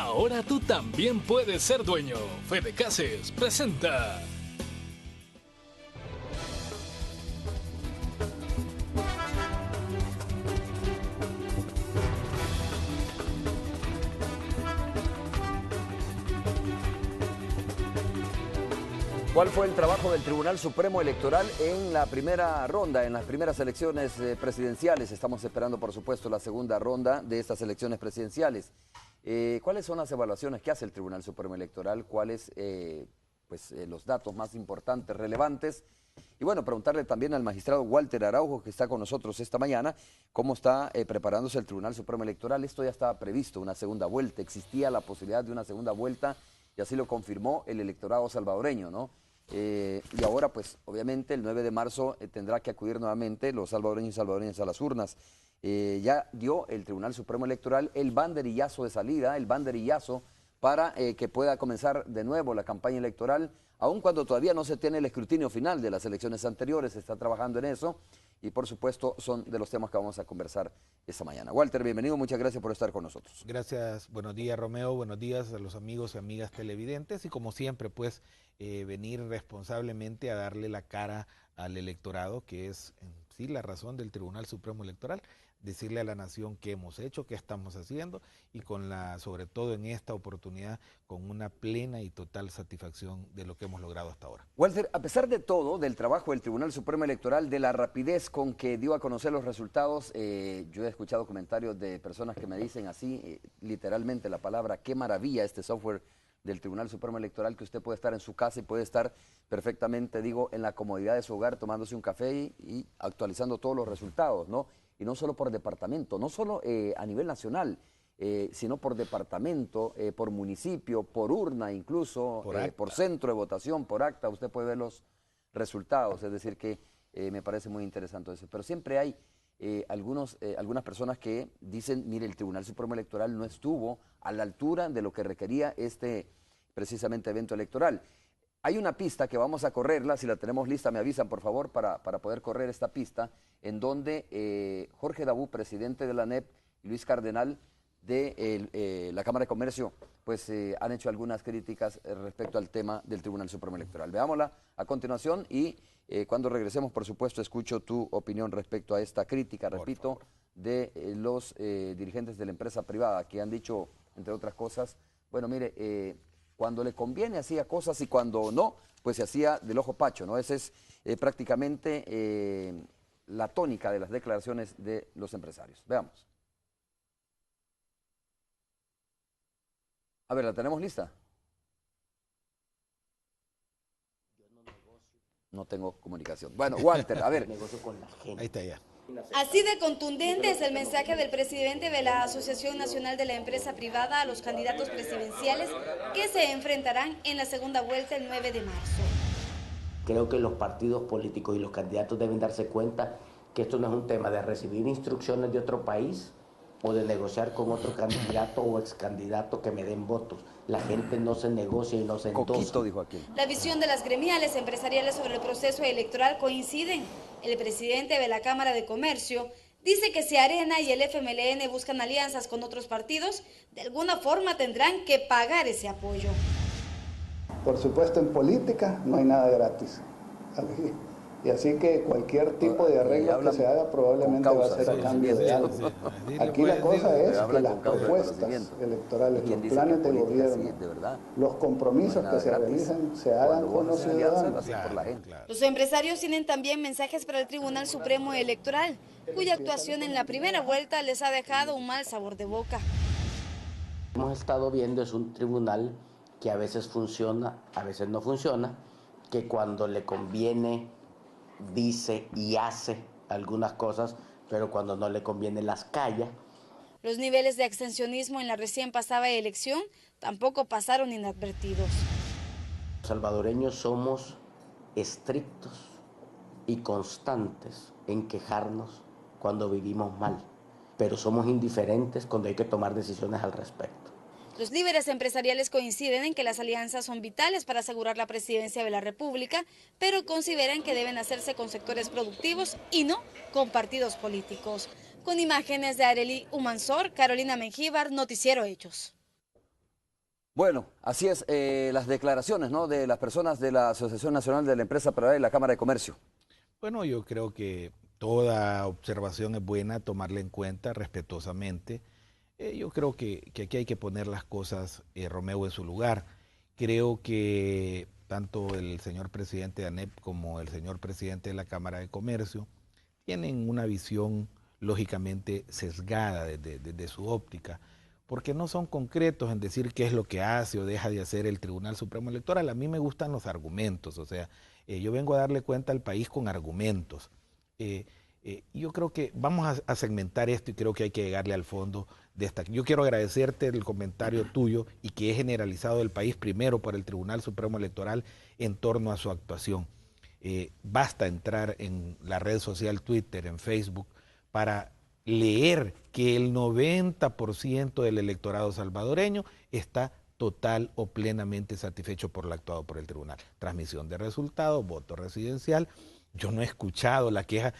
Ahora tú también puedes ser dueño. Fede Cases presenta. ¿Cuál fue el trabajo del Tribunal Supremo Electoral en la primera ronda, en las primeras elecciones presidenciales? Estamos esperando, por supuesto, la segunda ronda de estas elecciones presidenciales. ¿Cuáles son las evaluaciones que hace el Tribunal Supremo Electoral? ¿Cuáles los datos más importantes, relevantes? Y bueno, preguntarle también al magistrado Walter Araujo, que está con nosotros esta mañana, cómo está preparándose el Tribunal Supremo Electoral. Esto ya estaba previsto, una segunda vuelta, existía la posibilidad de una segunda vuelta y así lo confirmó el electorado salvadoreño, ¿no? Y ahora, pues, obviamente, el 9 de marzo tendrá que acudir nuevamente los salvadoreños y salvadoreñas a las urnas. Ya dio el Tribunal Supremo Electoral el banderillazo de salida, el banderillazo para que pueda comenzar de nuevo la campaña electoral, aun cuando todavía no se tiene el escrutinio final de las elecciones anteriores, se está trabajando en eso y por supuesto son de los temas que vamos a conversar esta mañana. Walter, bienvenido, muchas gracias por estar con nosotros. Gracias, buenos días Romeo, buenos días a los amigos y amigas televidentes y como siempre pues venir responsablemente a darle la cara al electorado, que es en sí la razón del Tribunal Supremo Electoral, decirle a la nación qué hemos hecho, qué estamos haciendo y sobre todo en esta oportunidad, con una plena y total satisfacción de lo que hemos logrado hasta ahora. Walter, a pesar de todo, del trabajo del Tribunal Supremo Electoral, de la rapidez con que dio a conocer los resultados, yo he escuchado comentarios de personas que me dicen así, literalmente la palabra, qué maravilla este software del Tribunal Supremo Electoral, que usted puede estar en su casa y puede estar perfectamente, digo, en la comodidad de su hogar, tomándose un café y actualizando todos los resultados, ¿no? Y no solo por departamento, no solo a nivel nacional, sino por departamento, por municipio, por urna incluso, por centro de votación, por acta, usted puede ver los resultados, es decir que me parece muy interesante eso. Pero siempre hay algunas personas que dicen, mire, el Tribunal Supremo Electoral no estuvo a la altura de lo que requería precisamente evento electoral. Hay una pista que vamos a correrla, si la tenemos lista me avisan por favor para poder correr esta pista, en donde Jorge Dabú, presidente de la ANEP, y Luis Cardenal de la Cámara de Comercio, pues han hecho algunas críticas respecto al tema del Tribunal Supremo Electoral. Veámosla a continuación y cuando regresemos, por supuesto, escucho tu opinión respecto a esta crítica, repito, de los dirigentes de la empresa privada que han dicho, entre otras cosas, bueno, mire, cuando le conviene hacía cosas y cuando no, pues se hacía del ojo pacho, ¿no? Esa es prácticamente la tónica de las declaraciones de los empresarios. Veamos. A ver, ¿la tenemos lista? No tengo comunicación. Bueno, Walter, a ver. Ahí está ya. Así de contundente es el mensaje del presidente de la Asociación Nacional de la Empresa Privada a los candidatos presidenciales que se enfrentarán en la segunda vuelta el 9 de marzo. Creo que los partidos políticos y los candidatos deben darse cuenta que esto no es un tema de recibir instrucciones de otro país o de negociar con otro candidato o excandidato que me den votos. La gente no se negocia y no se endosa. Coquito, dijo aquí. La visión de las gremiales empresariales sobre el proceso electoral coinciden. El presidente de la Cámara de Comercio dice que si Arena y el FMLN buscan alianzas con otros partidos, de alguna forma tendrán que pagar ese apoyo. Por supuesto, en política no hay nada gratis. Y así que cualquier tipo de arreglo que se haga probablemente va a ser a cambio de algo. Aquí la cosa es que las propuestas electorales, los planes de gobierno, los compromisos que se realicen se hagan con los ciudadanos. Los empresarios tienen también mensajes para el Tribunal Supremo Electoral, cuya actuación en la primera vuelta les ha dejado un mal sabor de boca. Hemos estado viendo es un tribunal que a veces funciona, a veces no funciona, que cuando le conviene dice y hace algunas cosas, pero cuando no le conviene las calla. Los niveles de abstencionismo en la recién pasada elección tampoco pasaron inadvertidos. Los salvadoreños somos estrictos y constantes en quejarnos cuando vivimos mal, pero somos indiferentes cuando hay que tomar decisiones al respecto. Los líderes empresariales coinciden en que las alianzas son vitales para asegurar la presidencia de la República, pero consideran que deben hacerse con sectores productivos y no con partidos políticos. Con imágenes de Arely Humansor, Carolina Mengíbar, Noticiero Hechos. Bueno, así es, las declaraciones, ¿no?, de las personas de la Asociación Nacional de la Empresa Privada y la Cámara de Comercio. Bueno, yo creo que toda observación es buena, tomarla en cuenta respetuosamente. Yo creo que aquí hay que poner las cosas, Romeo, en su lugar. Creo que tanto el señor presidente de ANEP como el señor presidente de la Cámara de Comercio tienen una visión lógicamente sesgada desde su óptica, porque no son concretos en decir qué es lo que hace o deja de hacer el Tribunal Supremo Electoral. A mí me gustan los argumentos, o sea, yo vengo a darle cuenta al país con argumentos. Yo creo que vamos a segmentar esto y creo que hay que llegarle al fondo de esta. Yo quiero agradecerte el comentario tuyo y que es generalizado del país, primero por el Tribunal Supremo Electoral en torno a su actuación. Basta entrar en la red social Twitter, en Facebook, para leer que el 90% del electorado salvadoreño está total o plenamente satisfecho por lo actuado por el tribunal. Transmisión de resultados, voto residencial. Yo no he escuchado la queja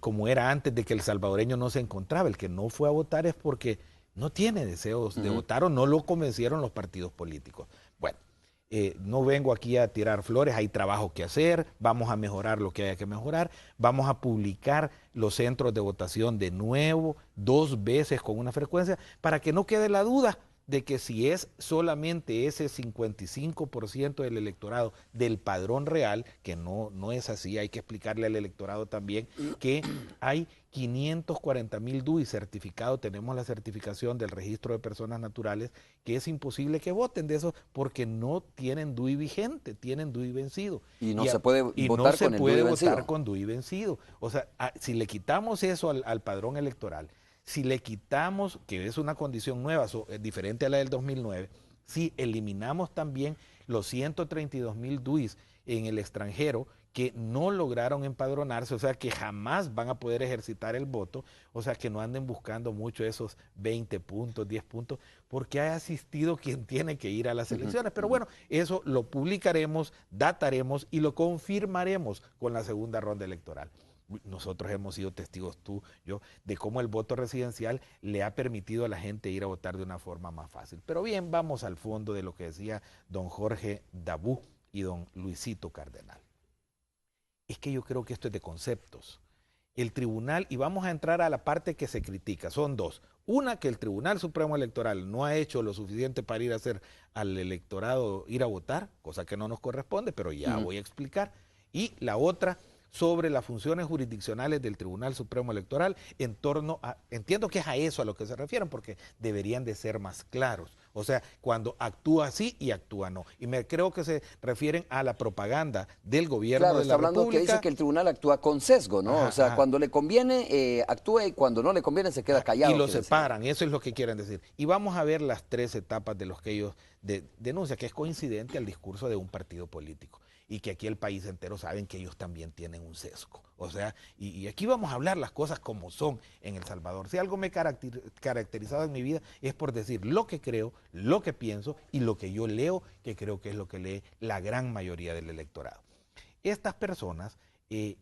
como era antes de que el salvadoreño no se encontraba. El que no fue a votar es porque no tiene deseos de votar o no lo convencieron los partidos políticos. Bueno, no vengo aquí a tirar flores, hay trabajo que hacer, vamos a mejorar lo que haya que mejorar, vamos a publicar los centros de votación de nuevo, 2 veces con una frecuencia, para que no quede la duda de que si es solamente ese 55% del electorado del padrón real, que no es así, hay que explicarle al electorado también que hay 540,000 DUI certificados, tenemos la certificación del registro de personas naturales, que es imposible que voten de eso porque no tienen DUI vigente, tienen DUI vencido. Y no se puede votar con el DUI vencido. votar con DUI vencido. O sea, si le quitamos eso al padrón electoral, si le quitamos, que es una condición nueva, diferente a la del 2009, si eliminamos también los 132,000 DUIs en el extranjero que no lograron empadronarse, o sea que jamás van a poder ejercitar el voto, o sea que no anden buscando mucho esos 20 puntos, 10 puntos, porque ha asistido quien tiene que ir a las elecciones. Pero bueno, eso lo publicaremos, dataremos y lo confirmaremos con la segunda ronda electoral. Nosotros hemos sido testigos, tú, yo, de cómo el voto residencial le ha permitido a la gente ir a votar de una forma más fácil. Pero bien, vamos al fondo de lo que decía don Jorge Dabú y don Luisito Cardenal. Es que yo creo que esto es de conceptos. El tribunal, y vamos a entrar a la parte que se critica, son 2. Una, que el Tribunal Supremo Electoral no ha hecho lo suficiente para ir a hacer al electorado ir a votar, cosa que no nos corresponde, pero ya voy a explicar. Y la otra, sobre las funciones jurisdiccionales del Tribunal Supremo Electoral en torno a, entiendo que es a eso a lo que se refieren, porque deberían de ser más claros. O sea, cuando actúa sí y actúa no. Y creo que se refieren a la propaganda del gobierno de la República. Claro, está hablando que dice que el tribunal actúa con sesgo, ¿no? O sea, cuando le conviene, actúa, y cuando no le conviene se queda callado. Y lo separan, eso es lo que quieren decir. Y vamos a ver las 3 etapas de los que ellos denuncian, que es coincidente al discurso de un partido político. Y que aquí el país entero saben que ellos también tienen un sesgo. O sea, y aquí vamos a hablar las cosas como son en El Salvador. Si algo me he caracterizado en mi vida es por decir lo que creo, lo que pienso y lo que yo leo, que creo que es lo que lee la gran mayoría del electorado. Estas personas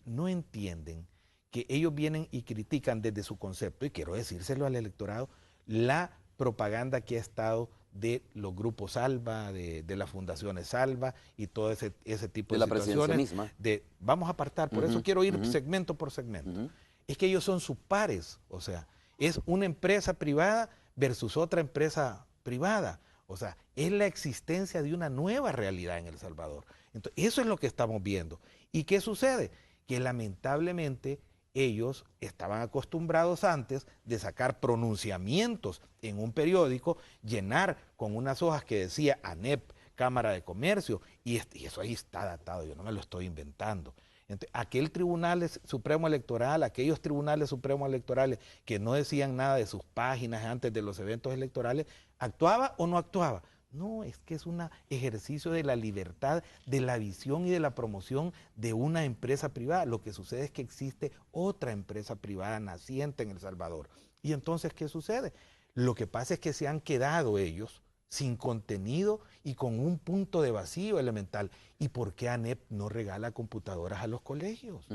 no entienden que ellos vienen y critican desde su concepto, y quiero decírselo al electorado, la propaganda que ha estado de los grupos Salva, de las fundaciones Salva y todo ese tipo de situaciones. Misma. Vamos a apartar, por eso quiero ir segmento por segmento. Es que ellos son sus pares, o sea, es una empresa privada versus otra empresa privada. O sea, es la existencia de una nueva realidad en El Salvador. Entonces, eso es lo que estamos viendo. ¿Y qué sucede? Que lamentablemente ellos estaban acostumbrados antes de sacar pronunciamientos en un periódico, llenar con unas hojas que decía ANEP, Cámara de Comercio, y eso ahí está datado, yo no me lo estoy inventando. Entonces, aquel Tribunal Supremo Electoral, aquellos Tribunales Supremos Electorales que no decían nada de sus páginas antes de los eventos electorales, ¿actuaba o no actuaba? No, es que es un ejercicio de la libertad, de la visión y de la promoción de una empresa privada. Lo que sucede es que existe otra empresa privada naciente en El Salvador. Y entonces, ¿qué sucede? Lo que pasa es que se han quedado ellos sin contenido y con un punto de vacío elemental. ¿Y por qué ANEP no regala computadoras a los colegios?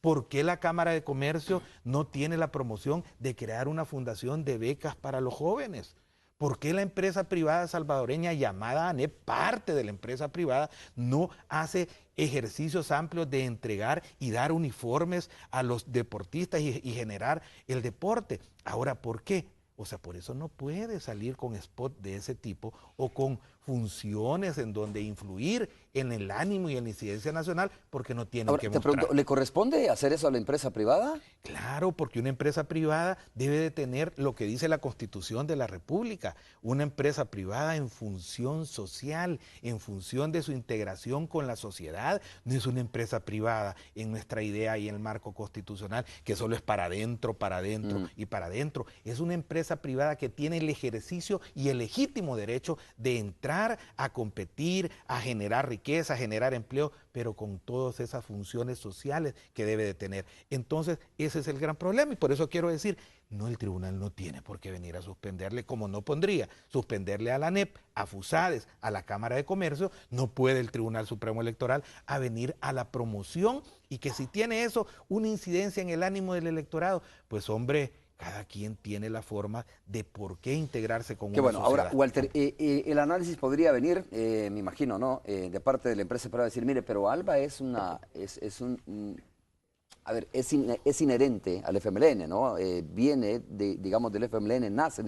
¿Por qué la Cámara de Comercio no tiene la promoción de crear una fundación de becas para los jóvenes? ¿Por qué la empresa privada salvadoreña llamada ANEP, parte de la empresa privada, no hace ejercicios amplios de entregar y dar uniformes a los deportistas y generar el deporte? Ahora, ¿por qué? O sea, por eso no puede salir con spot de ese tipo o con funciones en donde influir en el ánimo y en la incidencia nacional, porque no tienen Ahora, que te mostrar. pregunto, ¿le corresponde hacer eso a la empresa privada? Claro, porque una empresa privada debe de tener lo que dice la Constitución de la República, una empresa privada en función social, en función de su integración con la sociedad. No es una empresa privada en nuestra idea y el marco constitucional que solo es para adentro y para adentro. Es una empresa privada que tiene el ejercicio y el legítimo derecho de entrar a competir, a generar riqueza, a generar empleo, pero con todas esas funciones sociales que debe de tener. Entonces, ese es el gran problema y por eso quiero decir, no, el tribunal no tiene por qué venir a suspenderle, como no pondría suspenderle a la ANEP, a FUSADES, a la Cámara de Comercio. No puede el Tribunal Supremo Electoral a venir a la promoción, y que si tiene eso una incidencia en el ánimo del electorado, pues hombre, cada quien tiene la forma de por qué integrarse con una sociedad. Ahora, Walter, el análisis podría venir, me imagino, ¿no? De parte de la empresa para decir, mire, pero Alba es inherente al FMLN, ¿no? Viene, digamos, del FMLN, nace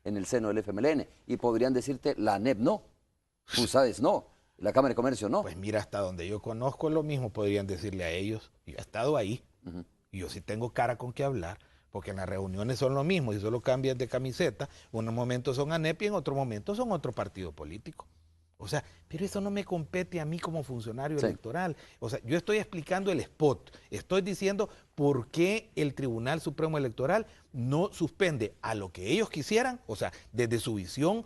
en el seno del FMLN, y podrían decirte, la ANEP no, FUSADES no, la Cámara de Comercio no. Pues mira, hasta donde yo conozco lo mismo podrían decirle a ellos. Yo he estado ahí, y yo sí tengo cara con qué hablar, porque en las reuniones son lo mismo y solo cambian de camiseta. Unos momentos son ANEP y en otros momentos son otro partido político. O sea, pero eso no me compete a mí como funcionario electoral. O sea, yo estoy explicando el spot. Estoy diciendo por qué el Tribunal Supremo Electoral no suspende a lo que ellos quisieran, o sea, desde su visión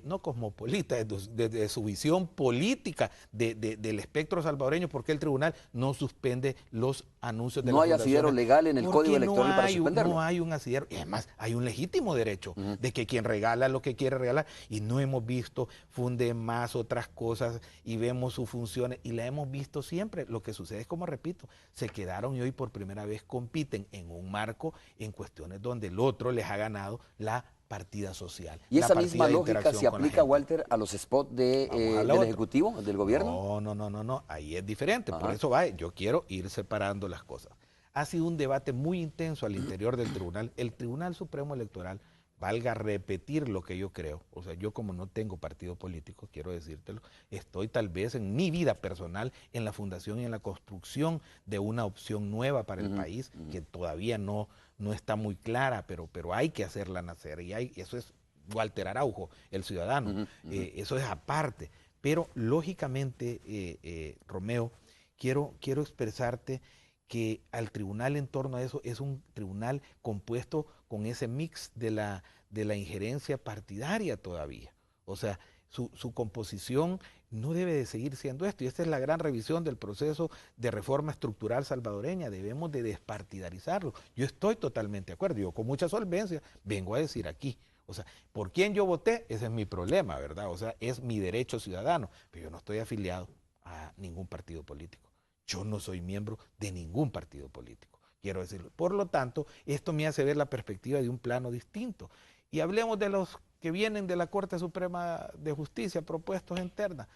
no cosmopolita, desde su visión política del espectro salvadoreño. ¿Por qué el tribunal no suspende los anuncios de no las hay fundaciones? asidero legal en el Código Electoral para suspenderlo. No hay un asidero, y además hay un legítimo derecho de que quien regala lo que quiere regalar, y no hemos visto funde más otras cosas y vemos sus funciones y la hemos visto siempre. Lo que sucede es, como repito, se quedaron y hoy por primera vez compiten en un marco en cuestiones donde el otro les ha ganado la partida social. ¿Y esa misma lógica se aplica, Walter, a los spots del Ejecutivo, del Gobierno? No, ahí es diferente. Por eso yo quiero ir separando las cosas. Ha sido un debate muy intenso al interior del tribunal. El Tribunal Supremo Electoral, valga repetir lo que yo creo, o sea, yo como no tengo partido político, quiero decírtelo, estoy tal vez en mi vida personal en la fundación y en la construcción de una opción nueva para el país, que todavía no está muy clara, pero hay que hacerla nacer, y eso es Walter Araujo, el ciudadano, eso es aparte. Pero lógicamente, Romeo, quiero expresarte que al tribunal en torno a eso es un tribunal compuesto con ese mix de la injerencia partidaria todavía. O sea, su composición no debe de seguir siendo esto, y esta es la gran revisión del proceso de reforma estructural salvadoreña. Debemos de despartidarizarlo. Yo estoy totalmente de acuerdo, yo con mucha solvencia vengo a decir aquí, o sea, por quién yo voté, ese es mi problema, ¿verdad? O sea, es mi derecho ciudadano, pero yo no estoy afiliado a ningún partido político. Yo no soy miembro de ningún partido político, quiero decirlo. Por lo tanto, esto me hace ver la perspectiva de un plano distinto. Y hablemos de los que vienen de la Corte Suprema de Justicia, propuestos en terna.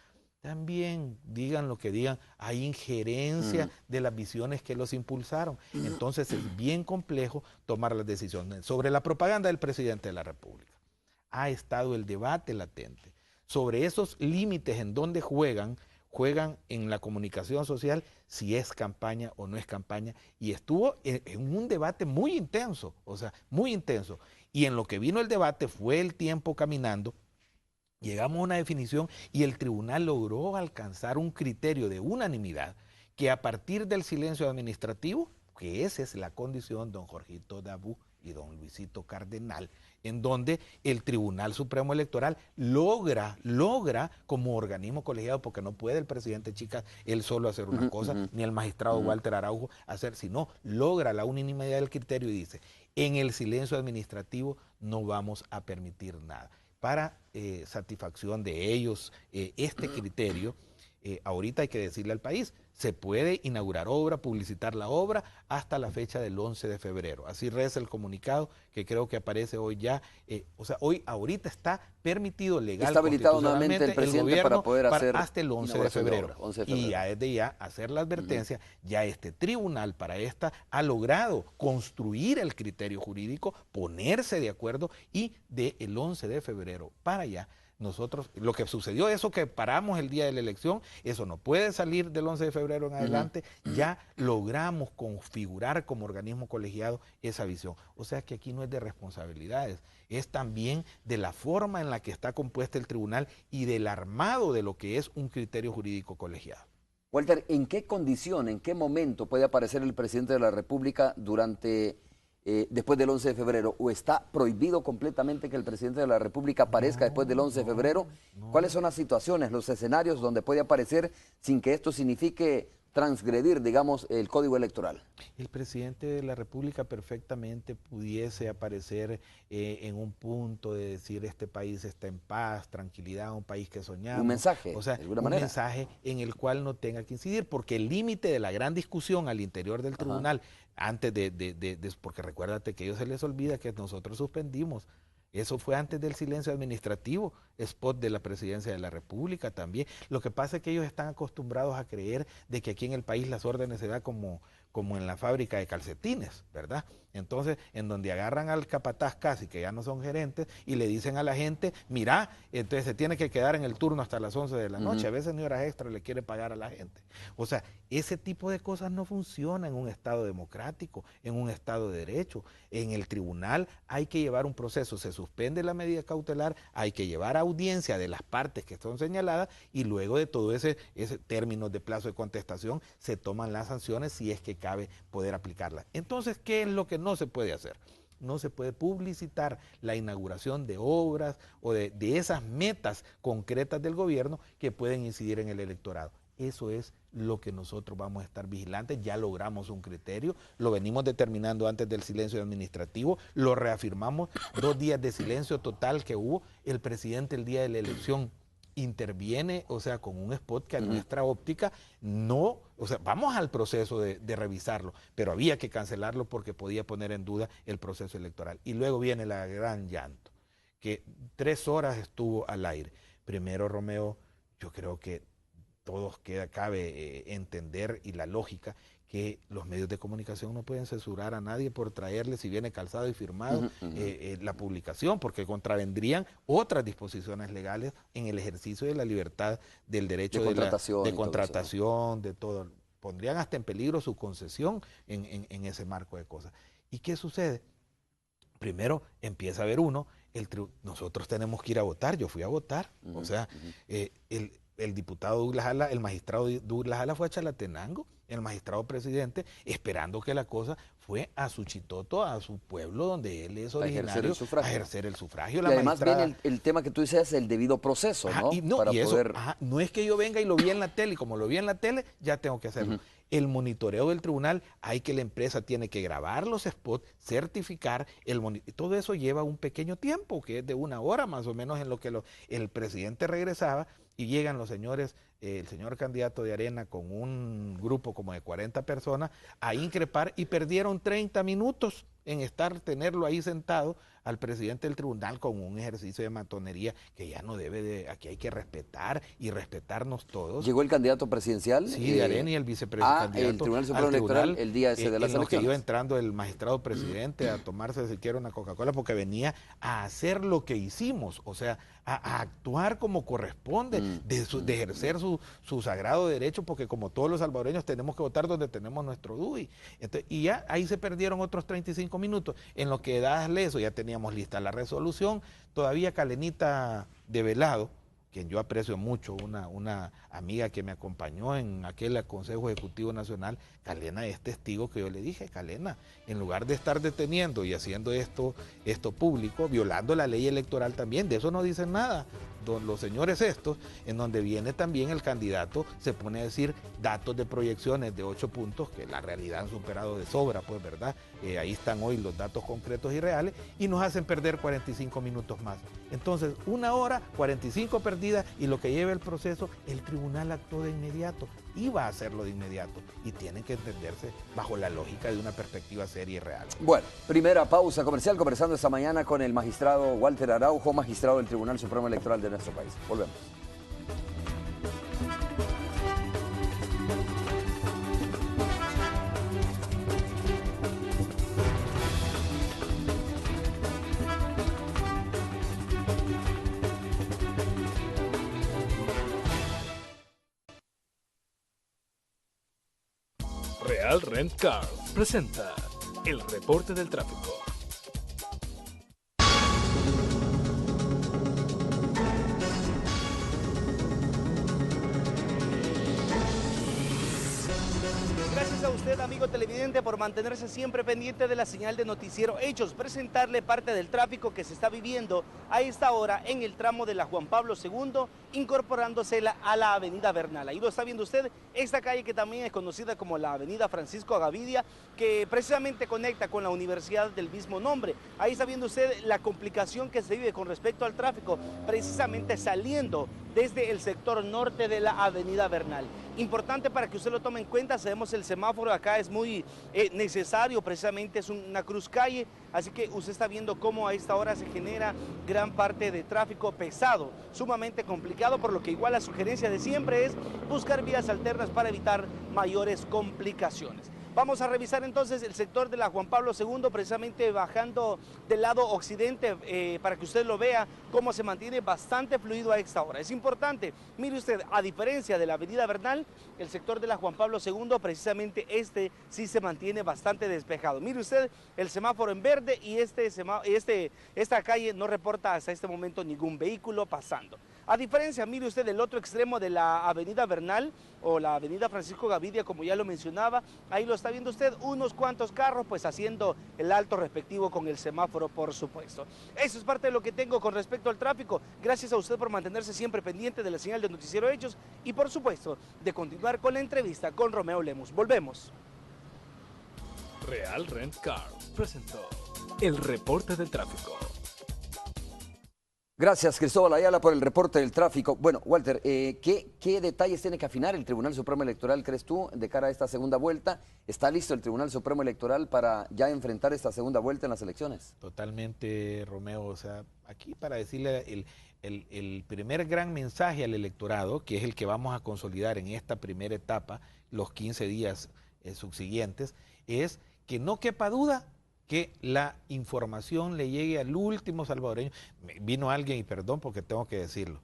También digan lo que digan, hay injerencia de las visiones que los impulsaron. Entonces es bien complejo tomar las decisiones. Sobre la propaganda del presidente de la República, ha estado el debate latente sobre esos límites en donde juegan en la comunicación social, si es campaña o no es campaña, y estuvo en un debate muy intenso, o sea, muy intenso, y en lo que vino el debate fue el tiempo caminando, llegamos a una definición y el tribunal logró alcanzar un criterio de unanimidad que a partir del silencio administrativo, que esa es la condición, don Jorgito Dabú y don Luisito Cardenal, en donde el Tribunal Supremo Electoral logra como organismo colegiado, porque no puede el presidente Chicas él solo hacer una cosa, ni el magistrado Walter Araujo hacer, sino logra la unanimidad del criterio y dice, en el silencio administrativo no vamos a permitir nada. Para satisfacción de ellos, este criterio ahorita hay que decirle al país, se puede inaugurar obra, publicitar la obra hasta la fecha del 11 de febrero. Así reza el comunicado que creo que aparece hoy ya. Ahorita está permitido legal. Está habilitado nuevamente el presidente para poder hacer hasta el 11 de febrero. Y ya desde ya hacer la advertencia, ya este tribunal para esta ha logrado construir el criterio jurídico, ponerse de acuerdo y del 11 de febrero para allá. Nosotros, lo que sucedió, eso que paramos el día de la elección, eso no puede salir del 11 de febrero en adelante, ya logramos configurar como organismo colegiado esa visión. O sea que aquí no es de responsabilidades, es también de la forma en la que está compuesta el tribunal y del armado de lo que es un criterio jurídico colegiado. Walter, ¿en qué condición, en qué momento puede aparecer el presidente de la República después del 11 de febrero? ¿O está prohibido completamente que el presidente de la República aparezca después del 11 de febrero? ¿Cuáles son las situaciones, los escenarios donde puede aparecer sin que esto signifique transgredir, digamos, el código electoral? El presidente de la República perfectamente pudiese aparecer en un punto de decir este país está en paz, tranquilidad, un país que soñamos. Un mensaje, o sea, de alguna un manera. mensaje en el cual no tenga que incidir, porque el límite de la gran discusión al interior del tribunal, antes porque recuérdate que a ellos se les olvida que nosotros suspendimos. Eso fue antes del silencio administrativo, spot de la presidencia de la República también. Lo que pasa es que ellos están acostumbrados a creer de que aquí en el país las órdenes se dan como en la fábrica de calcetines, ¿verdad? Entonces, en donde agarran al capataz casi, que ya no son gerentes, y le dicen a la gente, mira, entonces se tiene que quedar en el turno hasta las 11 de la noche, a veces ni horas extra le quiere pagar a la gente. O sea, ese tipo de cosas no funcionan en un Estado democrático, en un Estado de Derecho. En el tribunal hay que llevar un proceso, se suspende la medida cautelar, hay que llevar audiencia de las partes que son señaladas y luego de todo ese término de plazo de contestación se toman las sanciones si es que cabe poder aplicarlas. Entonces, ¿qué es lo que no se puede hacer? No se puede publicitar la inauguración de obras o de esas metas concretas del gobierno que pueden incidir en el electorado. Eso es lo que nosotros vamos a estar vigilantes. Ya logramos un criterio, lo venimos determinando antes del silencio administrativo, lo reafirmamos 2 días de silencio total que hubo. El presidente el día de la elección interviene, o sea, con un spot que a nuestra óptica no, o sea, vamos al proceso de revisarlo, pero había que cancelarlo porque podía poner en duda el proceso electoral. Y luego viene la gran llanto, que 3 horas estuvo al aire. Primero, Romeo, yo creo que todos cabe entender y la lógica que los medios de comunicación no pueden censurar a nadie por traerle, si viene calzado y firmado, la publicación, porque contravendrían otras disposiciones legales en el ejercicio de la libertad del derecho de contratación, de todo. Pondrían hasta en peligro su concesión en ese marco de cosas. ¿Y qué sucede? Primero empieza a haber nosotros tenemos que ir a votar, yo fui a votar, o sea, el diputado Douglas Ala, el magistrado Douglas Ala fue a Chalatenango, el magistrado presidente, esperando que la cosa fue a Suchitoto, a su pueblo donde él es originario, a ejercer el sufragio. Y además viene el tema que tú dices, el debido proceso, ¿no? No es que yo venga y lo vi en la tele, y como lo vi en la tele, ya tengo que hacerlo. El monitoreo del tribunal, hay que la empresa tiene que grabar los spots, certificar, todo eso lleva un pequeño tiempo, que es de 1 hora más o menos en lo que el presidente regresaba, y llegan los señores, el señor candidato de Arena con un grupo como de 40 personas a increpar y perdieron 30 minutos en tenerlo ahí sentado al presidente del tribunal con un ejercicio de matonería que ya no aquí hay que respetar y respetarnos todos. ¿Llegó el candidato presidencial? Sí, de Arena y el vicepresidente. El Tribunal Supremo Electoral el día ese de las elecciones. Que iba entrando el magistrado presidente a tomarse siquiera una Coca-Cola porque venía a hacer lo que hicimos, o sea, a actuar como corresponde, de ejercer su sagrado derecho, porque como todos los salvadoreños tenemos que votar donde tenemos nuestro DUI. Entonces, y ya ahí se perdieron otros 35 minutos, en lo que das eso ya teníamos lista la resolución. Todavía Calenita de Velado, quien yo aprecio mucho, una amiga que me acompañó en aquel Consejo Ejecutivo Nacional, Calena es testigo que yo le dije, Calena, en lugar de estar deteniendo y haciendo esto público, violando la ley electoral también, de eso no dicen nada. los señores estos, en donde viene también el candidato, se pone a decir datos de proyecciones de 8 puntos, que la realidad han superado de sobra, pues, ¿verdad? Ahí están hoy los datos concretos y reales, y nos hacen perder 45 minutos más. Entonces, 1 hora, 45 perdidas, y lo que lleva el proceso, el tribunal actuó de inmediato, iba a hacerlo de inmediato, y tiene que entenderse bajo la lógica de una perspectiva seria y real. Bueno, primera pausa comercial, conversando esta mañana con el magistrado Walter Araujo, magistrado del Tribunal Supremo Electoral de nuestro país. Volvemos. Real Rent Car presenta el reporte del tráfico. Gracias a usted, amigo televidente, por mantenerse siempre pendiente de la señal de Noticiero Hechos, presentarle parte del tráfico que se está viviendo a esta hora en el tramo de la Juan Pablo II, incorporándose a la avenida Bernal. Ahí lo está viendo usted, esta calle que también es conocida como la avenida Francisco Gavidia, que precisamente conecta con la universidad del mismo nombre. Ahí está viendo usted la complicación que se vive con respecto al tráfico, precisamente saliendo desde el sector norte de la avenida Bernal. Importante para que usted lo tome en cuenta, sabemos el semáforo acá es muy necesario, precisamente es una cruz calle, así que usted está viendo cómo a esta hora se genera gran parte de tráfico pesado, sumamente complicado, por lo que igual la sugerencia de siempre es buscar vías alternas para evitar mayores complicaciones. Vamos a revisar entonces el sector de la Juan Pablo II, precisamente bajando del lado occidente, para que usted lo vea cómo se mantiene bastante fluido a esta hora. Es importante, mire usted, a diferencia de la avenida Bernal, el sector de la Juan Pablo II, precisamente este sí se mantiene bastante despejado. Mire usted el semáforo en verde y esta calle no reporta hasta este momento ningún vehículo pasando. A diferencia, mire usted, el otro extremo de la avenida Bernal o la avenida Francisco Gavidia, como ya lo mencionaba, ahí lo está viendo usted, unos cuantos carros pues haciendo el alto respectivo con el semáforo, por supuesto. Eso es parte de lo que tengo con respecto al tráfico. Gracias a usted por mantenerse siempre pendiente de la señal de Noticiero Hechos y por supuesto de continuar con la entrevista con Romeo Lemus. Volvemos. Real Rent Car presentó el reporte del tráfico. Gracias, Cristóbal Ayala, por el reporte del tráfico. Bueno, Walter, ¿qué detalles tiene que afinar el Tribunal Supremo Electoral, crees tú, de cara a esta segunda vuelta? ¿Está listo el Tribunal Supremo Electoral para ya enfrentar esta segunda vuelta en las elecciones? Totalmente, Romeo. O sea, aquí para decirle el primer gran mensaje al electorado, que es el que vamos a consolidar en esta primera etapa, los 15 días subsiguientes, es que no quepa duda que la información le llegue al último salvadoreño. Vino alguien, y perdón porque tengo que decirlo,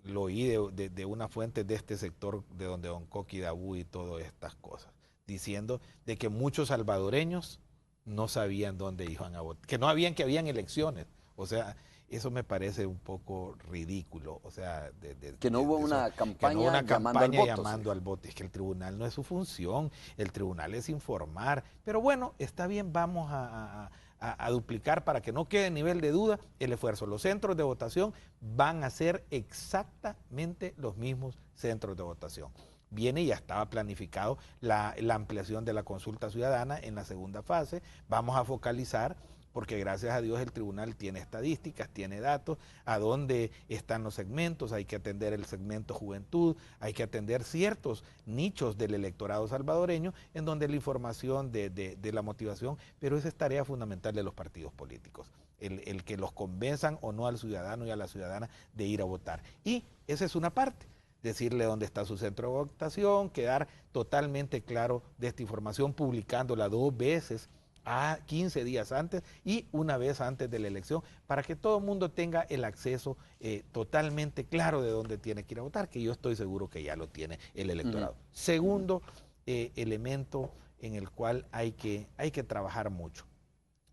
lo oí de una fuente de este sector, de donde Don Coqui Dabú y todas estas cosas, diciendo de que muchos salvadoreños no sabían dónde iban a votar, que habían elecciones. O sea, eso me parece un poco ridículo. O sea, que no hubo una campaña llamando al voto. Es que el tribunal no es su función, el tribunal es informar. Pero bueno, está bien, vamos a duplicar para que no quede nivel de duda el esfuerzo. Los centros de votación van a ser exactamente los mismos centros de votación. Viene y ya estaba planificado la ampliación de la consulta ciudadana en la segunda fase. Vamos a focalizar, porque gracias a Dios el tribunal tiene estadísticas, tiene datos, a dónde están los segmentos, hay que atender el segmento juventud, hay que atender ciertos nichos del electorado salvadoreño, en donde la información de la motivación, pero esa es tarea fundamental de los partidos políticos, el que los convenzan o no al ciudadano y a la ciudadana de ir a votar. Y esa es una parte. Decirle dónde está su centro de votación, quedar totalmente claro de esta información, publicándola 2 veces a 15 días antes y una vez antes de la elección, para que todo el mundo tenga el acceso totalmente claro de dónde tiene que ir a votar, que yo estoy seguro que ya lo tiene el electorado. Segundo elemento en el cual hay que trabajar mucho,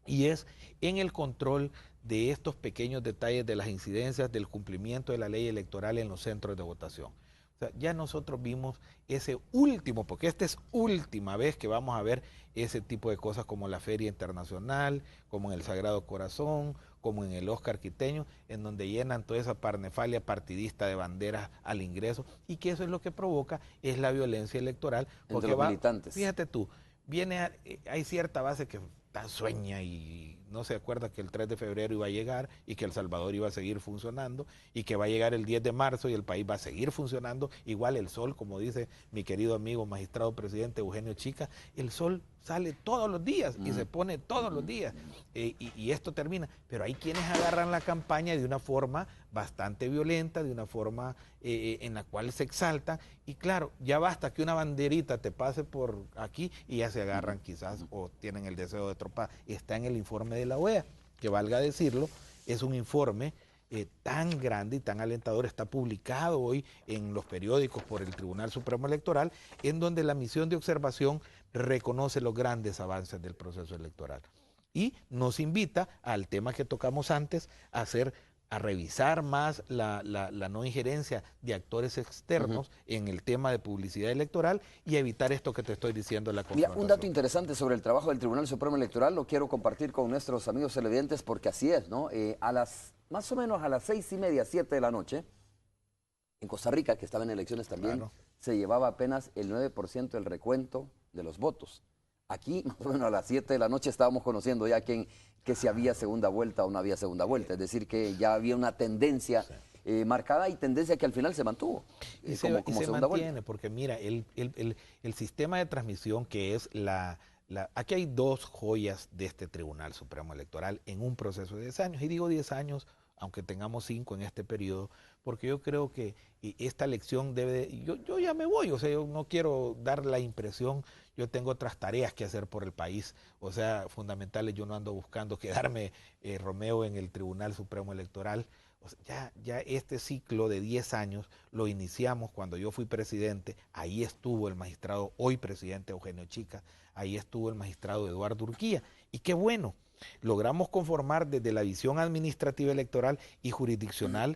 y es en el control de estos pequeños detalles de las incidencias del cumplimiento de la ley electoral en los centros de votación. O O sea, ya nosotros vimos ese último, porque esta es última vez que vamos a ver ese tipo de cosas como la Feria Internacional, como en el Sagrado Corazón, como en el Oscar Quiteño, en donde llenan toda esa parnefalia partidista de banderas al ingreso, y que eso es lo que provoca, es la violencia electoral. Porque entre los militantes. Fíjate tú, hay cierta base que está sueña y no se acuerda que el 3 de febrero iba a llegar y que El Salvador iba a seguir funcionando y que va a llegar el 10 de marzo y el país va a seguir funcionando. Igual el sol, como dice mi querido amigo magistrado presidente Eugenio Chica, el sol sale todos los días y se pone todos los días y esto termina. Pero hay quienes agarran la campaña de una forma bastante violenta, de una forma en la cual se exaltan y claro, ya basta que una banderita te pase por aquí y ya se agarran quizás o tienen el deseo de tropar. Está en el informe de la OEA, que valga decirlo, es un informe tan grande y tan alentador, está publicado hoy en los periódicos por el Tribunal Supremo Electoral, en donde la misión de observación reconoce los grandes avances del proceso electoral y nos invita al tema que tocamos antes, a revisar más la no injerencia de actores externos en el tema de publicidad electoral y evitar esto que te estoy diciendo, la confrontación. Mira, un dato interesante sobre el trabajo del Tribunal Supremo Electoral, lo quiero compartir con nuestros amigos televidentes porque así es, ¿no? Más o menos a las 6:30, 7 de la noche, en Costa Rica, que estaba en elecciones también, claro, se llevaba apenas el 9% del recuento de los votos. Aquí, más o menos a las 7 de la noche, estábamos conociendo ya que si había segunda vuelta o no había segunda vuelta. Es decir, que ya había una tendencia marcada y tendencia que al final se mantuvo. Y se mantiene, porque mira, el sistema de transmisión que es aquí hay dos joyas de este Tribunal Supremo Electoral en un proceso de 10 años. Y digo 10 años, aunque tengamos 5 en este periodo, porque yo creo que esta elección yo ya me voy, o sea, yo no quiero dar la impresión, yo tengo otras tareas que hacer por el país, o sea, fundamentales, yo no ando buscando quedarme, Romeo, en el Tribunal Supremo Electoral. O sea, ya este ciclo de 10 años lo iniciamos cuando yo fui presidente, ahí estuvo el magistrado, hoy presidente Eugenio Chica, ahí estuvo el magistrado Eduardo Urquía, y qué bueno, logramos conformar desde la visión administrativa electoral y jurisdiccional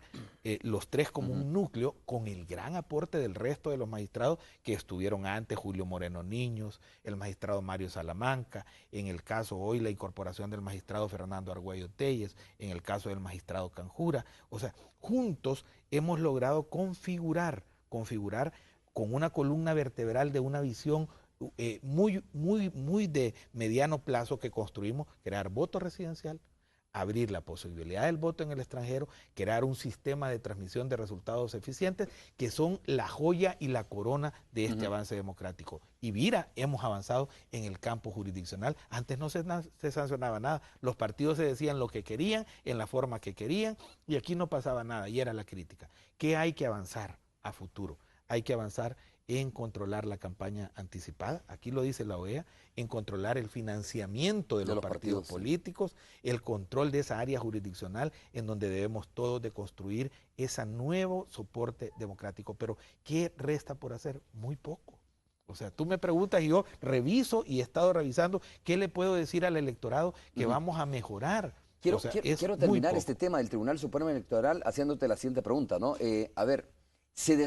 los tres como un núcleo, con el gran aporte del resto de los magistrados que estuvieron antes, Julio Moreno Niños, el magistrado Mario Salamanca, en el caso hoy la incorporación del magistrado Fernando Argüello Telles, en el caso del magistrado Canjura. O sea, juntos hemos logrado configurar con una columna vertebral de una visión muy de mediano plazo que construimos, crear voto residencial, abrir la posibilidad del voto en el extranjero, crear un sistema de transmisión de resultados eficientes que son la joya y la corona de este avance democrático. Y mira, hemos avanzado en el campo jurisdiccional. Antes no se sancionaba nada, los partidos se decían lo que querían, en la forma que querían, y aquí no pasaba nada, y era la crítica. ¿Qué hay que avanzar a futuro? Hay que avanzar en controlar la campaña anticipada, aquí lo dice la OEA, en controlar el financiamiento de los partidos políticos, el control de esa área jurisdiccional en donde debemos todos de construir ese nuevo soporte democrático. Pero ¿qué resta por hacer? Muy poco. O sea, tú me preguntas y yo reviso y he estado revisando qué le puedo decir al electorado que vamos a mejorar. Quiero terminar este tema del Tribunal Supremo Electoral haciéndote la siguiente pregunta, ¿no? A ver, se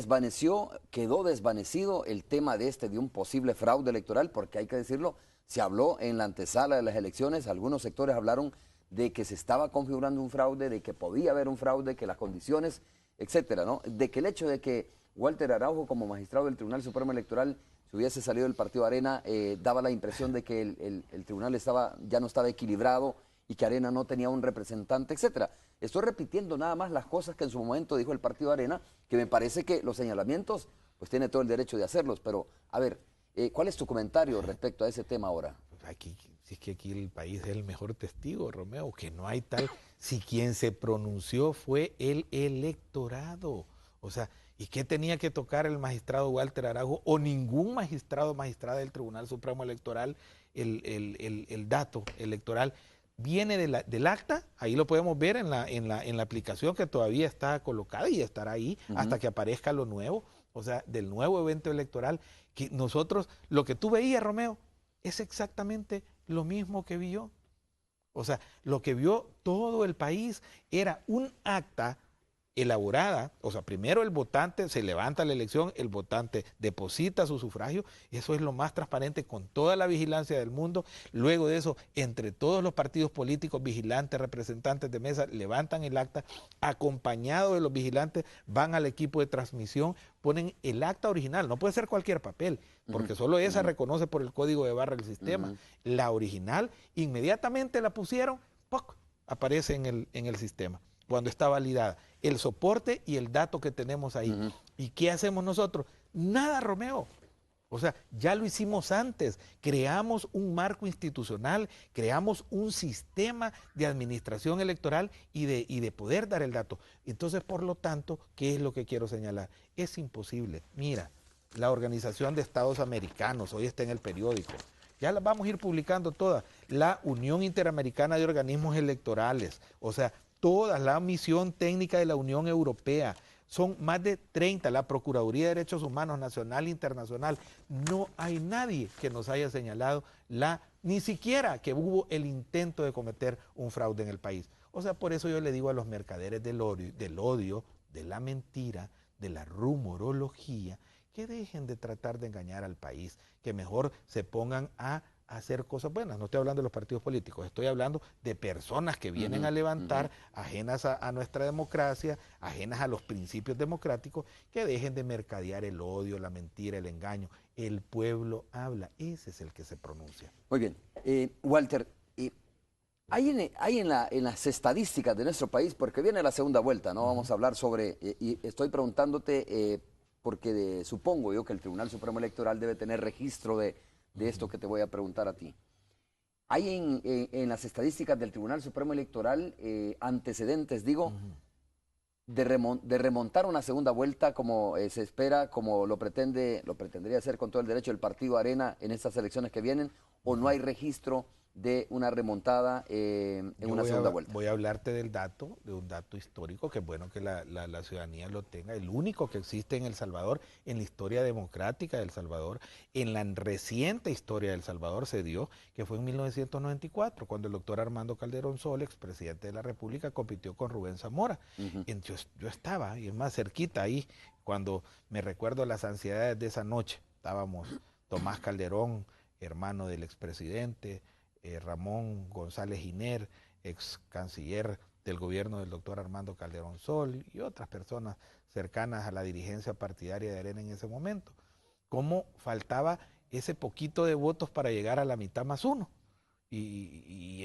quedó desvanecido el tema de un posible fraude electoral, porque hay que decirlo, se habló en la antesala de las elecciones, algunos sectores hablaron de que se estaba configurando un fraude, de que podía haber un fraude, que las condiciones, etcétera, ¿no? De que el hecho de que Walter Araujo, como magistrado del Tribunal Supremo Electoral, se hubiese salido del partido Arena, daba la impresión de que el tribunal ya no estaba equilibrado y que Arena no tenía un representante, etcétera. Estoy repitiendo nada más las cosas que en su momento dijo el partido Arena, que me parece que los señalamientos, pues tiene todo el derecho de hacerlos, pero a ver, ¿cuál es tu comentario respecto a ese tema ahora? Si es que aquí el país es el mejor testigo, Romeo, que no hay tal, si quien se pronunció fue el electorado, o sea, ¿y qué tenía que tocar el magistrado Walter Araujo o ningún magistrada del Tribunal Supremo Electoral, el dato electoral? Viene del acta, ahí lo podemos ver en la aplicación que todavía está colocada y estará ahí hasta que aparezca lo nuevo, o sea, del nuevo evento electoral, que nosotros, lo que tú veías, Romeo, es exactamente lo mismo que vi yo. O sea, lo que vio todo el país era un acta elaborada, o sea, primero el votante se levanta a la elección, el votante deposita su sufragio, eso es lo más transparente con toda la vigilancia del mundo. Luego de eso, entre todos los partidos políticos, vigilantes, representantes de mesa, levantan el acta, acompañado de los vigilantes, van al equipo de transmisión, ponen el acta original, no puede ser cualquier papel, porque solo esa reconoce por el código de barra del sistema. La original, inmediatamente la pusieron, ¡poc!, aparece en el sistema, cuando está validada, el soporte y el dato que tenemos ahí. ¿Y qué hacemos nosotros? Nada, Romeo. O sea, ya lo hicimos antes, creamos un marco institucional, creamos un sistema de administración electoral y de poder dar el dato. Entonces, por lo tanto, ¿qué es lo que quiero señalar? Es imposible. Mira, la Organización de Estados Americanos, hoy está en el periódico, ya las vamos a ir publicando todas, la Unión Interamericana de Organismos Electorales, o sea, todas, la misión técnica de la Unión Europea, son más de 30, la Procuraduría de Derechos Humanos Nacional e Internacional. No hay nadie que nos haya señalado ni siquiera que hubo el intento de cometer un fraude en el país. O sea, por eso yo le digo a los mercaderes del odio, de la mentira, de la rumorología, que dejen de tratar de engañar al país, que mejor se pongan a hacer cosas buenas. No estoy hablando de los partidos políticos, estoy hablando de personas que vienen a levantar, ajenas a nuestra democracia, ajenas a los principios democráticos, que dejen de mercadear el odio, la mentira, el engaño. El pueblo habla, ese es el que se pronuncia. Muy bien. Walter, hay en las estadísticas de nuestro país, porque viene la segunda vuelta, ¿no? Vamos a hablar sobre, y estoy preguntándote, porque supongo yo que el Tribunal Supremo Electoral debe tener registro de esto que te voy a preguntar a ti. ¿Hay en las estadísticas del Tribunal Supremo Electoral antecedentes, digo, de remontar una segunda vuelta como se espera, como lo pretendería hacer con todo el derecho el partido Arena en estas elecciones que vienen, o no hay registro de una remontada en una segunda vuelta? Voy a hablarte de un dato histórico, que es bueno que la ciudadanía lo tenga, el único que existe en El Salvador, en la historia democrática de El Salvador, en la reciente historia de El Salvador se dio, que fue en 1994, cuando el doctor Armando Calderón Sol, expresidente de la República, compitió con Rubén Zamora. Yo estaba, y es más cerquita ahí, cuando me recuerdo las ansiedades de esa noche. Estábamos Tomás Calderón, hermano del expresidente, Ramón González Giner, ex canciller del gobierno del doctor Armando Calderón Sol, y otras personas cercanas a la dirigencia partidaria de Arena en ese momento. ¿Cómo faltaba ese poquito de votos para llegar a la mitad más uno? Y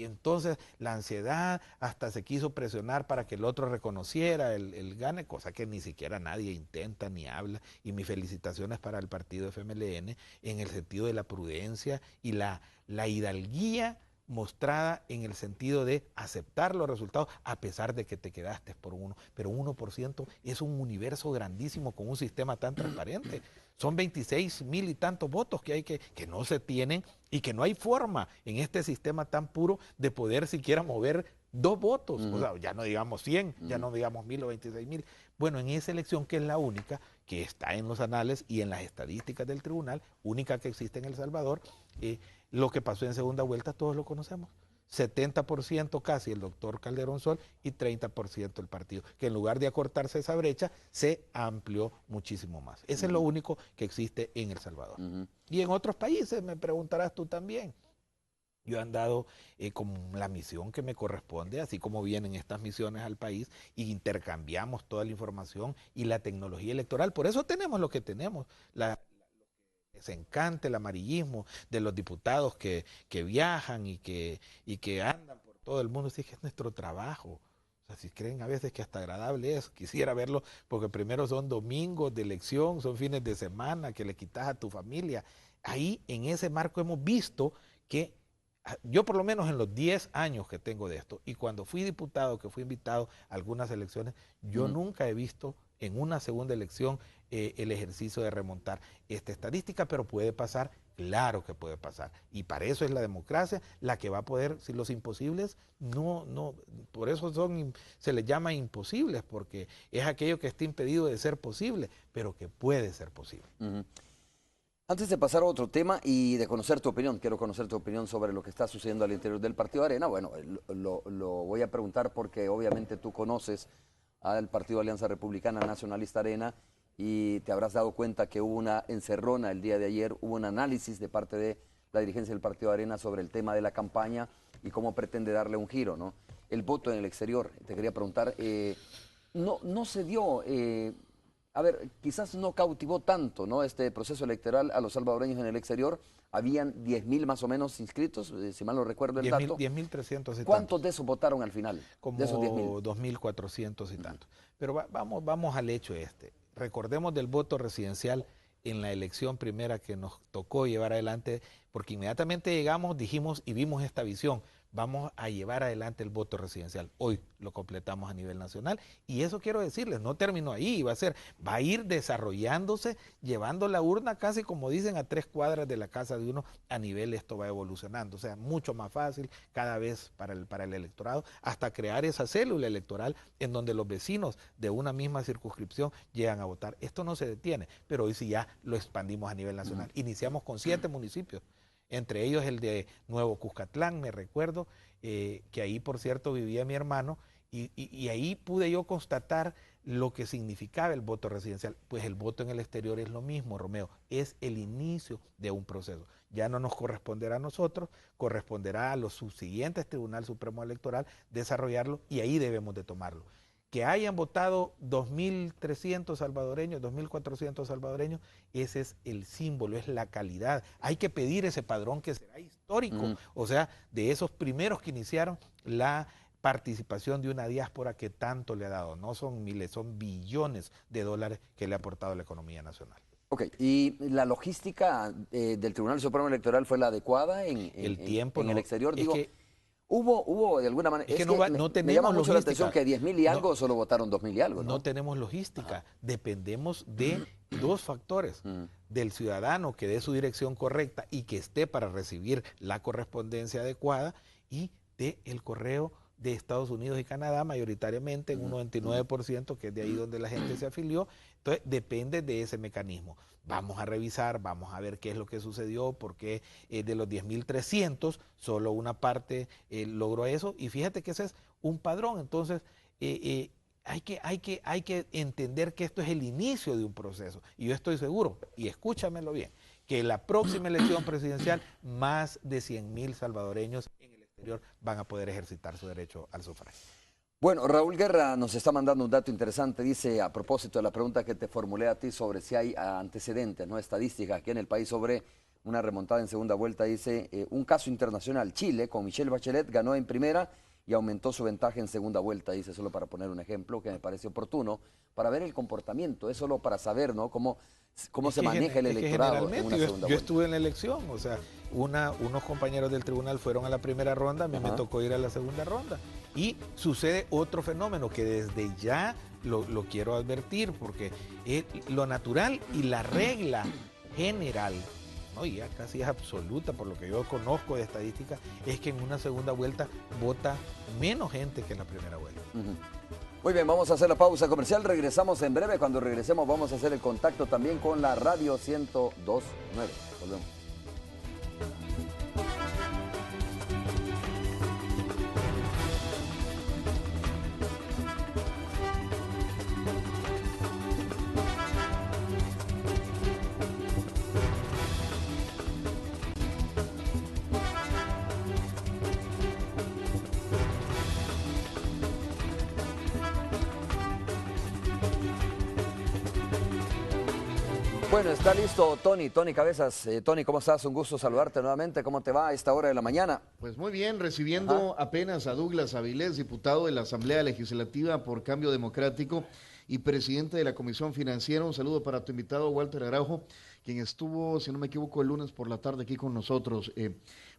entonces la ansiedad, hasta se quiso presionar para que el otro reconociera el gane, cosa que ni siquiera nadie intenta ni habla, y mis felicitaciones para el partido FMLN en el sentido de la prudencia y la hidalguía mostrada en el sentido de aceptar los resultados a pesar de que te quedaste por uno, pero 1% es un universo grandísimo con un sistema tan transparente. Son 26,000 y tantos votos que hay que no se tienen, y que no hay forma en este sistema tan puro de poder siquiera mover 2 votos, o sea, ya no digamos 100, ya no digamos 1,000 o 26,000. Bueno, en esa elección, que es la única que está en los anales y en las estadísticas del tribunal, única que existe en El Salvador, lo que pasó en segunda vuelta todos lo conocemos. 70% casi el doctor Calderón Sol y 30% el partido, que en lugar de acortarse esa brecha, se amplió muchísimo más. Ese es lo único que existe en El Salvador. Y en otros países, me preguntarás tú también. Yo he andado con la misión que me corresponde, así como vienen estas misiones al país, y intercambiamos toda la información y la tecnología electoral. Por eso tenemos lo que tenemos, les encanta el amarillismo de los diputados que viajan y que andan por todo el mundo. Así que es nuestro trabajo. O sea, si creen a veces que hasta agradable es, quisiera verlo, porque primero son domingos de elección, son fines de semana que le quitas a tu familia. Ahí, en ese marco, hemos visto que yo, por lo menos en los 10 años que tengo de esto, y cuando fui diputado, que fui invitado a algunas elecciones, yo nunca he visto en una segunda elección el ejercicio de remontar esta estadística, pero puede pasar, claro que puede pasar, y para eso es la democracia la que va a poder, si los imposibles, por eso se les llama imposibles, porque es aquello que está impedido de ser posible, pero que puede ser posible. Antes de pasar a otro tema y de conocer tu opinión, quiero conocer tu opinión sobre lo que está sucediendo al interior del Partido Arena. Bueno, lo voy a preguntar porque obviamente tú conoces al Partido Alianza Republicana Nacionalista Arena, y te habrás dado cuenta que hubo una encerrona el día de ayer, hubo un análisis de parte de la dirigencia del Partido Arena sobre el tema de la campaña y cómo pretende darle un giro, ¿no? El voto en el exterior, te quería preguntar, no se dio, a ver, quizás no cautivó tanto, ¿no?, este proceso electoral a los salvadoreños en el exterior. Habían 10.000 más o menos inscritos, si mal no recuerdo el dato. 10.300 y ¿Cuántos de esos votaron al final? Como de esos 10.000. 2.400 y tantos. Pero vamos al hecho este. Recordemos del voto residencial en la elección primera que nos tocó llevar adelante, porque inmediatamente llegamos, dijimos y vimos esta visión: vamos a llevar adelante el voto residencial. Hoy lo completamos a nivel nacional, y eso quiero decirles, no terminó ahí, va a ir desarrollándose, llevando la urna casi, como dicen, a 3 cuadras de la casa de uno. A nivel esto va evolucionando, o sea, mucho más fácil cada vez para el electorado, hasta crear esa célula electoral en donde los vecinos de una misma circunscripción llegan a votar. Esto no se detiene, pero hoy sí ya lo expandimos a nivel nacional. Iniciamos con 7 municipios, entre ellos el de Nuevo Cuscatlán, me recuerdo, que ahí, por cierto, vivía mi hermano, y ahí pude yo constatar lo que significaba el voto residencial. Pues el voto en el exterior es lo mismo, Romeo, es el inicio de un proceso. Ya no nos corresponderá a nosotros, corresponderá a los subsiguientes Tribunal Supremo Electoral desarrollarlo, y ahí debemos de tomarlo. Que hayan votado 2.300 salvadoreños, 2.400 salvadoreños, ese es el símbolo, es la calidad. Hay que pedir ese padrón que será histórico, o sea, de esos primeros que iniciaron la participación de una diáspora que tanto le ha dado. No son miles, son billones de dólares que le ha aportado a la economía nacional. Ok, ¿y la logística del Tribunal Supremo Electoral fue la adecuada en el exterior? Digo, Hubo de alguna manera, me llama mucho la atención que 10.000 y algo solo votaron 2.000 y algo, ¿no? No tenemos logística, dependemos de 2 factores: del ciudadano que dé su dirección correcta y que esté para recibir la correspondencia adecuada, y del correo de Estados Unidos y Canadá, mayoritariamente en un 99%, que es de ahí donde la gente se afilió. Entonces depende de ese mecanismo. Vamos a revisar, vamos a ver qué es lo que sucedió, porque de los 10.300 solo una parte logró eso, y fíjate que ese es un padrón. Entonces hay que entender que esto es el inicio de un proceso, y yo estoy seguro, y escúchamelo bien, que la próxima elección presidencial más de 100.000 salvadoreños en el exterior van a poder ejercitar su derecho al sufragio. Bueno, Raúl Guerra nos está mandando un dato interesante. Dice, a propósito de la pregunta que te formulé a ti sobre si hay antecedentes, no estadísticas aquí en el país sobre una remontada en segunda vuelta, dice, un caso internacional: Chile con Michelle Bachelet ganó en primera y aumentó su ventaja en segunda vuelta. Dice, solo para poner un ejemplo que me parece oportuno para ver el comportamiento, es solo para saber, ¿no?, cómo se maneja el electorado en una segunda vuelta. Yo estuve en la elección, o sea, unos compañeros del tribunal fueron a la primera ronda, a mí me tocó ir a la segunda ronda. Y sucede otro fenómeno que desde ya lo quiero advertir, porque lo natural y la regla general, no, ya casi es absoluta por lo que yo conozco de estadística, es que en una segunda vuelta vota menos gente que en la primera vuelta. Muy bien, vamos a hacer la pausa comercial, regresamos en breve. Cuando regresemos vamos a hacer el contacto también con la Radio 102.9. Volvemos. Bueno, está listo Tony Cabezas. Tony, ¿cómo estás? Un gusto saludarte nuevamente. ¿Cómo te va a esta hora de la mañana? Pues muy bien, recibiendo apenas a Douglas Avilés, diputado de la Asamblea Legislativa por Cambio Democrático y presidente de la Comisión Financiera. Un saludo para tu invitado Walter Araujo, quien estuvo, si no me equivoco, el lunes por la tarde aquí con nosotros,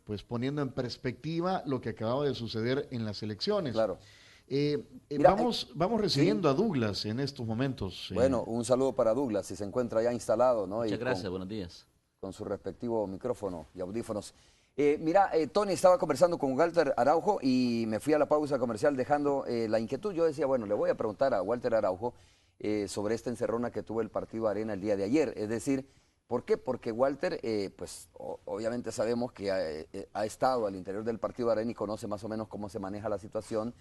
pues poniendo en perspectiva lo que acababa de suceder en las elecciones. Claro. Mira, vamos recibiendo a Douglas en estos momentos. Bueno, un saludo para Douglas, si se encuentra ya instalado, ¿no? Muchas gracias, buenos días. Con su respectivo micrófono y audífonos. Tony, estaba conversando con Walter Araujo y me fui a la pausa comercial dejando la inquietud. Yo decía, bueno, le voy a preguntar a Walter Araujo sobre esta encerrona que tuvo el Partido Arena el día de ayer. Es decir, ¿por qué? Porque Walter, pues obviamente sabemos que ha estado al interior del Partido Arena y conoce más o menos cómo se maneja la situación.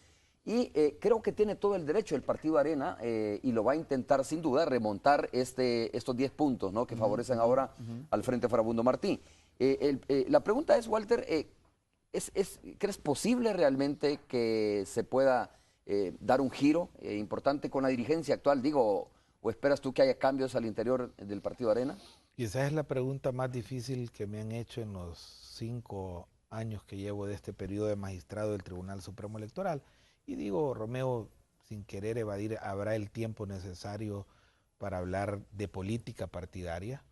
Y creo que tiene todo el derecho el Partido Arena y lo va a intentar sin duda remontar estos 10 puntos, ¿no?, que favorecen ahora al Frente Farabundo Martí. La pregunta es, Walter, ¿crees posible realmente que se pueda dar un giro importante con la dirigencia actual? Digo, ¿o esperas tú que haya cambios al interior del Partido Arena? Y esa es la pregunta más difícil que me han hecho en los 5 años que llevo de este periodo de magistrado del Tribunal Supremo Electoral. Y digo, Romeo, sin querer evadir, habrá el tiempo necesario para hablar de política partidaria.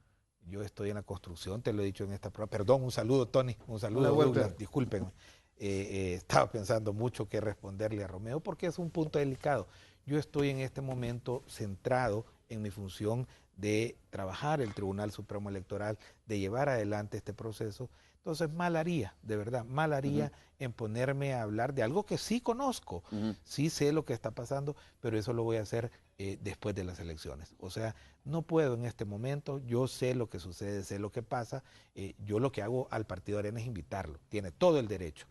Yo estoy en la construcción, te lo he dicho en esta prueba. Perdón, un saludo, Tony, un saludo, Douglas, discúlpenme. Estaba pensando mucho qué responderle a Romeo porque es un punto delicado. Yo estoy en este momento centrado en mi función de trabajar el Tribunal Supremo Electoral, de llevar adelante este proceso. Entonces, mal haría, de verdad, mal haría en ponerme a hablar de algo que sí conozco, sí sé lo que está pasando, pero eso lo voy a hacer después de las elecciones. O sea, no puedo en este momento, yo sé lo que sucede, sé lo que pasa, yo lo que hago al Partido Arena es invitarlo, tiene todo el derecho.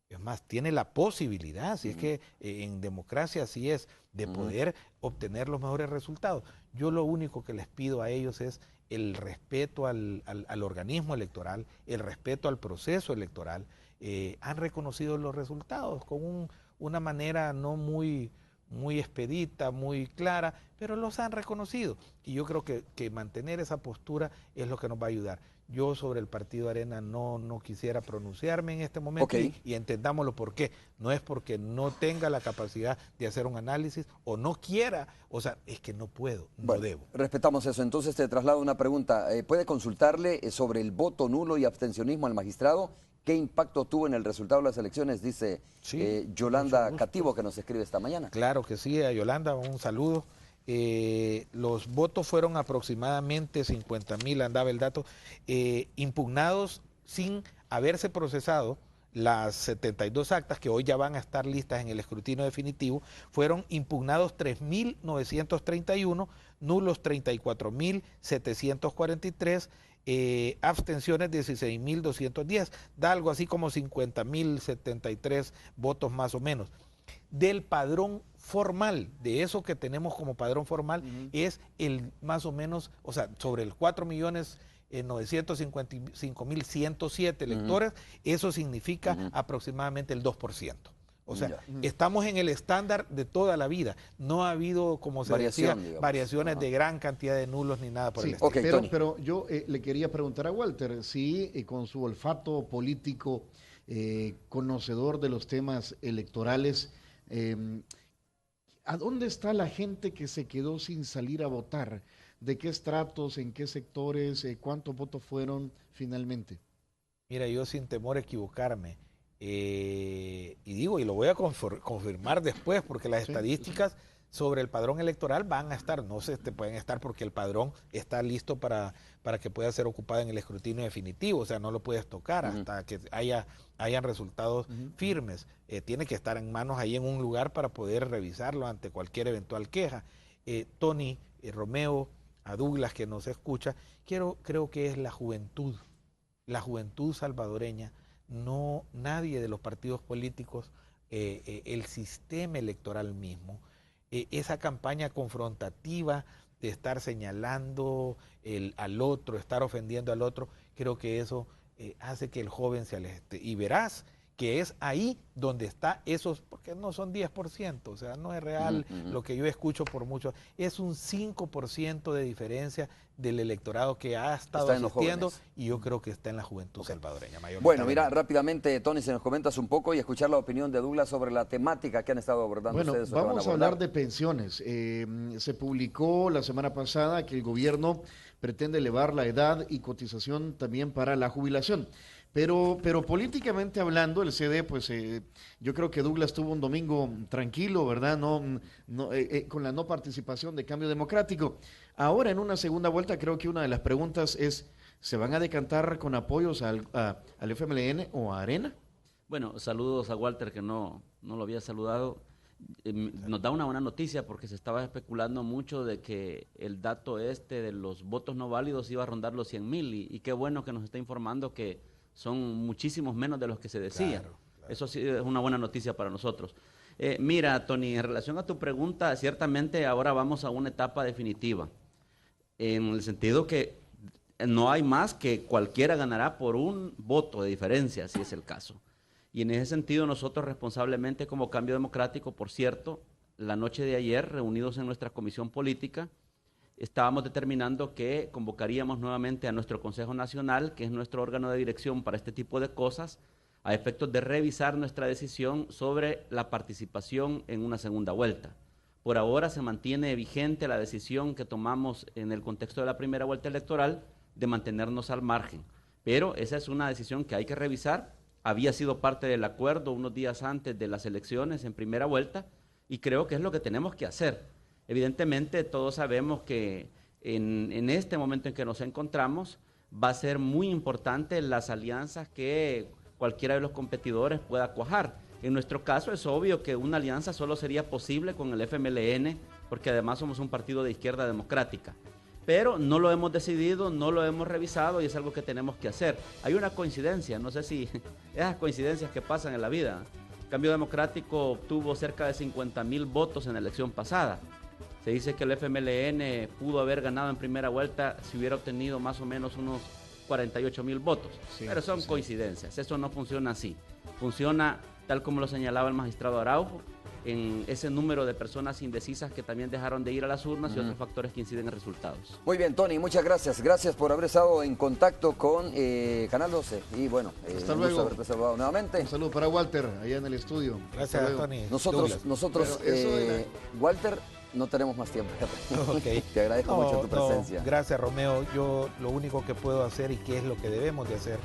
Es más, tiene la posibilidad, si es que en democracia así es, de poder obtener los mejores resultados. Yo lo único que les pido a ellos es el respeto al organismo electoral, el respeto al proceso electoral. Han reconocido los resultados con una manera no muy expedita, muy clara, pero los han reconocido. Y yo creo que mantener esa postura es lo que nos va a ayudar. Yo sobre el Partido Arena no quisiera pronunciarme en este momento y entendámoslo por qué. No es porque no tenga la capacidad de hacer un análisis o no quiera, o sea, es que no puedo, no debo. Respetamos eso. Entonces te traslado una pregunta. ¿Puede consultarle sobre el voto nulo y abstencionismo al magistrado? ¿Qué impacto tuvo en el resultado de las elecciones? Dice Yolanda Cativo, que nos escribe esta mañana. Claro que sí, a Yolanda, un saludo. Los votos fueron aproximadamente 50,000, andaba el dato, impugnados sin haberse procesado. Las 72 actas que hoy ya van a estar listas en el escrutinio definitivo, fueron impugnados 3,931, nulos 34,743, abstenciones 16,210, da algo así como 50,073 votos más o menos. Del padrón formal, de eso que tenemos como padrón formal, es el más o menos, o sea, sobre el 4,955,107 electores, eso significa aproximadamente el 2%. O sea, estamos en el estándar de toda la vida. No ha habido, como se decía, variaciones de gran cantidad de nulos ni nada por el estilo. Pero yo le quería preguntar a Walter si con su olfato político, conocedor de los temas electorales, ¿a dónde está la gente que se quedó sin salir a votar? ¿De qué estratos, en qué sectores, cuántos votos fueron finalmente? Mira, yo sin temor a equivocarme, y digo, y lo voy a confirmar después, porque las estadísticas sobre el padrón electoral van a estar, no se pueden estar porque el padrón está listo para que pueda ser ocupado en el escrutinio definitivo, o sea, no lo puedes tocar hasta que hayan resultados firmes. Tiene que estar en manos ahí en un lugar para poder revisarlo ante cualquier eventual queja. Tony, Romeo, a Douglas que nos escucha, creo que es la juventud salvadoreña, no nadie de los partidos políticos, el sistema electoral mismo, esa campaña confrontativa de estar señalando al otro, estar ofendiendo al otro, creo que eso hace que el joven se aleje. Y verás que es ahí donde está esos, porque no son 10%, o sea, no es real lo que yo escucho por mucho, es un 5% de diferencia del electorado que ha estado asistiendo, y yo creo que está en la juventud salvadoreña. Bueno, mira, rápidamente, Tony, si nos comentas un poco y escuchar la opinión de Douglas sobre la temática que han estado abordando ustedes. Bueno, vamos a hablar de pensiones. Se publicó la semana pasada que el gobierno pretende elevar la edad y cotización también para la jubilación. Pero políticamente hablando, el CD, pues yo creo que Douglas tuvo un domingo tranquilo, ¿verdad? Con la no participación de Cambio Democrático. Ahora, en una segunda vuelta, creo que una de las preguntas es, ¿se van a decantar con apoyos al FMLN o a Arena? Bueno, saludos a Walter, que no lo había saludado. Nos da una buena noticia porque se estaba especulando mucho de que el dato de los votos no válidos iba a rondar los 100,000 y qué bueno que nos está informando que son muchísimos menos de los que se decía. Eso sí es una buena noticia para nosotros. Mira, Tony, en relación a tu pregunta, ciertamente ahora vamos a una etapa definitiva, en el sentido que no hay más que cualquiera ganará por un voto de diferencia, si es el caso. Y en ese sentido nosotros responsablemente como Cambio Democrático, por cierto, la noche de ayer, reunidos en nuestra comisión política, estábamos determinando que convocaríamos nuevamente a nuestro Consejo Nacional, que es nuestro órgano de dirección para este tipo de cosas, a efectos de revisar nuestra decisión sobre la participación en una segunda vuelta. Por ahora se mantiene vigente la decisión que tomamos en el contexto de la primera vuelta electoral de mantenernos al margen, pero esa es una decisión que hay que revisar. Había sido parte del acuerdo unos días antes de las elecciones en primera vuelta y creo que es lo que tenemos que hacer. Evidentemente todos sabemos que en este momento en que nos encontramos va a ser muy importante las alianzas que cualquiera de los competidores pueda cuajar. En nuestro caso es obvio que una alianza solo sería posible con el FMLN, porque además somos un partido de izquierda democrática. Pero no lo hemos decidido, no lo hemos revisado y es algo que tenemos que hacer. Hay una coincidencia, no sé si esas coincidencias que pasan en la vida. Cambio Democrático obtuvo cerca de 50,000 votos en la elección pasada. Se dice que el FMLN pudo haber ganado en primera vuelta si hubiera obtenido más o menos unos 48,000 votos. Sí, pero son coincidencias, eso no funciona así. Funciona tal como lo señalaba el magistrado Araujo, en ese número de personas indecisas que también dejaron de ir a las urnas y otros factores que inciden en resultados. Muy bien, Tony, muchas gracias. Gracias por haber estado en contacto con Canal 12. Y bueno, hasta luego. Haberte saludado nuevamente. Un saludo para Walter, allá en el estudio. Gracias, Tony. Nosotros Walter, no tenemos más tiempo. Okay. Te agradezco mucho tu presencia. Gracias, Romeo. Yo lo único que puedo hacer y que es lo que debemos de hacer,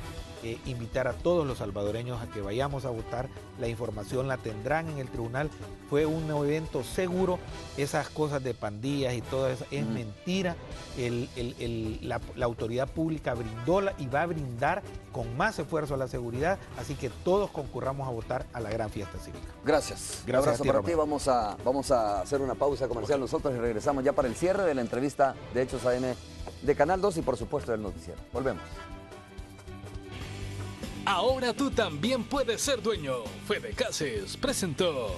invitar a todos los salvadoreños a que vayamos a votar. La información la tendrán en el tribunal. Fue un evento seguro. Esas cosas de pandillas y todo eso es mentira. La autoridad pública brindó y va a brindar con más esfuerzo a la seguridad. Así que todos concurramos a votar a la gran fiesta cívica. Gracias. Un abrazo para ti. Vamos a hacer una pausa comercial nosotros y regresamos ya para el cierre de la entrevista de Hechos AM de Canal 2 y por supuesto del noticiero. Volvemos. Ahora tú también puedes ser dueño. Fede Cases presentó